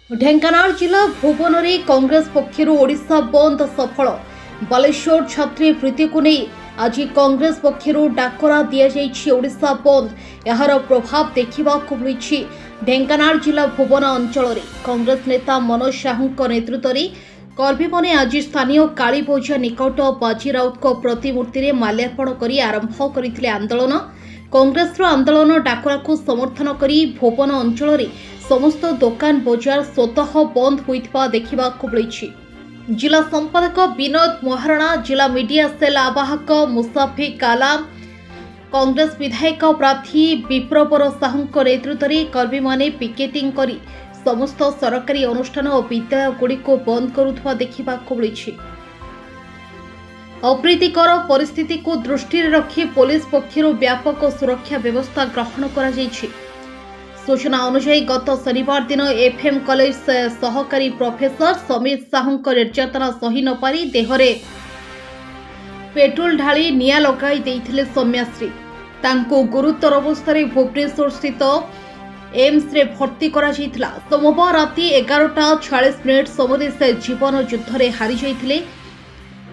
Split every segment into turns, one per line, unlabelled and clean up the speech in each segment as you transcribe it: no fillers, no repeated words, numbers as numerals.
ढेंकानाल जिला भुवन में कांग्रेस पक्षर ओडिशा बंद सफल। बालेश्वर छात्री प्रीति को नहीं आज कांग्रेस पक्षर डाकरा दि ओडिशा बंद। यार प्रभाव देखा मिली ढेंकानाल जिला भुवन अंचल में कांग्रेस नेता मनोज साहू नेतृत्व में कर्मी मैंने आज स्थानीय कालीबोझा निकट बाजीराउत प्रतिमूर्ति में माल्यार्पण कर आरंभ करते आंदोलन। कांग्रेस आंदोलन डाकरा को समर्थन कर भुवन अंचल में समस्त दुकान बजार स्वतः बंद होता देखा मिली। जिला संपादक विनोद महाराणा, जिला मीडिया सेल आवाहक मुसाफिक आलाम, कांग्रेस विधायक प्रार्थी विप्रवर साहू नेतृत्व में कर्मी मैंने पिकेटिंग कर समस्त सरकारी अनुष्ठान और विद्यालय गुड़िक बंद करुवा देखा मिली। अप्रीतिकर परिस्थिति को दृष्टि रखी पुलिस पक्षर व्यापक सुरक्षा व्यवस्था ग्रहण कर। सूचना अनुसार गत शनिवार दिन एफएम कॉलेज सहकारी प्रोफेसर समीर साहू निर्यातना सही न पारी देहरे पेट्रोल ढाली निया लगाई देइथिले सौम्याश्री। तांको गुरुतर अवस्था भुवनेश्वर स्थित एम्स रे भर्ती करा जायतिला। सोमवार राति 11:46 समय से जीवन युद्ध रे हारी जाइथिले।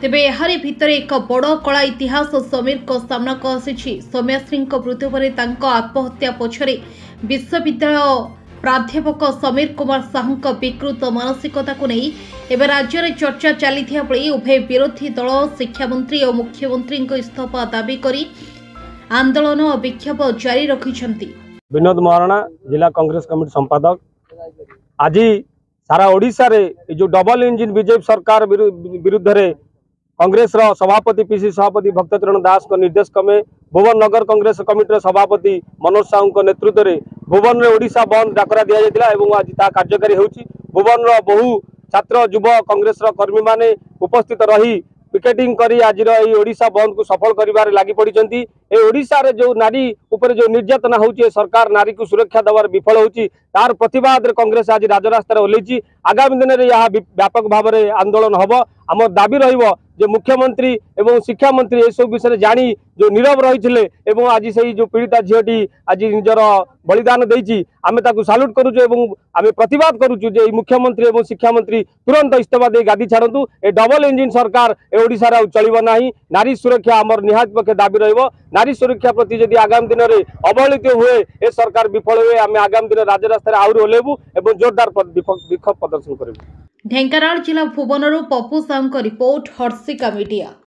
तेबे एहारी भितर एक बड़ कला इतिहास समीर को सामना को आसी। सौम्याश्री मृत्यु पर आत्महत्या पछरे विश्वविद्यालय प्राध्यापक समीर कुमार साहू विकृत मानसिकता को नहीं एवं राज्य में चर्चा चली बेले उभय विरोधी दल शिक्षा मंत्री और मुख्यमंत्री इस्तीफा दाबी कर आंदोलन और विक्षोभ जारी रखिंट।
विनोद महाराणा, जिला कांग्रेस कमिटी संपादक। आज सारा ओडिशा रे जो डबल इंजिन बीजेपी सरकार विरुद्ध रे कांग्रेस सभापति पीसी सभापति भक्तचरण दास को निर्देश क्रमे भुवन नगर कांग्रेस कमिटी सभापति मनोज साहू नेतृत्व में भुवन में ओडिशा बंद डाकरा दि जाता और आज ता कार्यकारी होउछि। भुवन बहु छात्र युव कांग्रेस कर्मी माने उपस्थित रही पिकेटिंग करी आज ओडिशा बंद को सफल करिबार लागि पड़िचंती। ए ओडिशा रे जो नारी ऊपर जो निर्यातना होउछि सरकार नारी को सुरक्षा देवार विफल होउछि तार प्रतिवाद रे कांग्रेस आज राजरास्ता ओल्लैछि। आगामी दिन में यह व्यापक भाव में आंदोलन हम आम दाबी रहिबो जो मुख्यमंत्री एवं शिक्षा मंत्री ये सब विषय जानी जो नीरव रही एवं आज से जो पीड़िता झीटी आज निजर बलिदान देती आम ताकू साल्यूट करुचु एवं आम प्रतिवाद करुचु जे मुख्यमंत्री एवं शिक्षा मंत्री तुरंत इस्तीफा दे गादी छाड़ू। ए डबल इंजिन सरकार ए ओडिशा रे चलिबो नाही। नारी सुरक्षा आमर निहात पक्षे दाबी रहिबो। नारी सुरक्षा प्रति यदि आगामी दिन में अवहेलित हुए ए सरकार विफल हुए आम आगामी दिन राजरास्ता आहुरी ओल्लैबू एवं जोरदार विक्षोभ प्रदर्शन करिबू।
ढेंकानाल जिला भुवनरू पप्पू साहू रिपोर्ट, हर्षिका मीडिया।